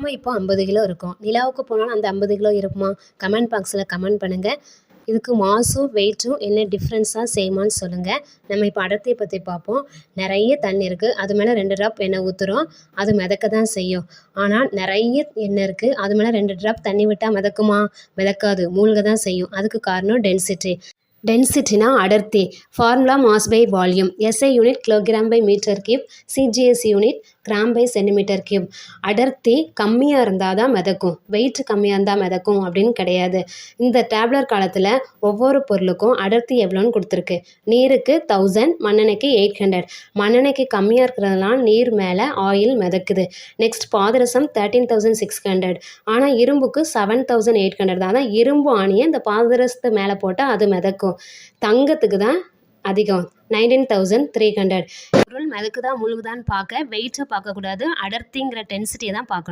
நம்ம இப்போ 50 கிலோ இருக்கோம். நிலாவுக்கு போனாலும் அந்த 50 கிலோ இருக்குமா? கமெண்ட் பாக்ஸில் கமெண்ட் பண்ணுங்கள். இதுக்கு மாஸும் வெயிட்டும் என்ன டிஃப்ரென்ஸாக சேமான்னு சொல்லுங்கள். நம்ம இப்போ அடர்த்தியை பற்றி பார்ப்போம். நிறைய தண்ணி இருக்குது, அது மேலே 2 ட்ராப் எண்ணெய் ஊற்றுறோம், அது மிதக்க தான் செய்யும். ஆனால் நிறைய எண்ணெய் இருக்குது, அது மேலே 2 ட்ராப் தண்ணி விட்டால் மிதக்குமா? மிதக்காது, மூழ்க தான் செய்யும். அதுக்கு காரணம் டென்சிட்டி. டென்சிட்டினா அடர்த்தி. Formula mass by volume. SI unit kilogram by metre cube, CGS unit gram by centimetre cube. அடர்த்தி கம்மியாக இருந்தால் தான் மிதக்கும், வெயிட் கம்மியாக இருந்தால் மிதக்கும் அப்படின்னு கிடையாது. இந்த டேப்லர் காலத்தில் ஒவ்வொரு பொருளுக்கும் அடர்த்தி எவ்வளோன்னு கொடுத்துருக்கு. நீருக்கு 1000, மண்ணெண்ணெய்க்கு 800. மண்ணெண்ணெய்க்கு கம்மியாக இருக்கிறதுலாம் நீர் மேலே ஆயில் மிதக்குது. நெக்ஸ்ட் பாதரசம் 13,600. ஆனால் இரும்புக்கு 7,800 தான். அதான் இரும்பு ஆணியை இந்த பாதரசத்து மேலே போட்டால் அது மிதக்கும். தங்கத்துக்கு தான் அதிகம், 19,300. பொருள் மிதக்குதா முழுகுதான்னு பார்க்க வெயிட்டை பார்க்கக்கூடாது, அடர்த்திங்கிற டென்சிட்டியை தான் பார்க்கணும்.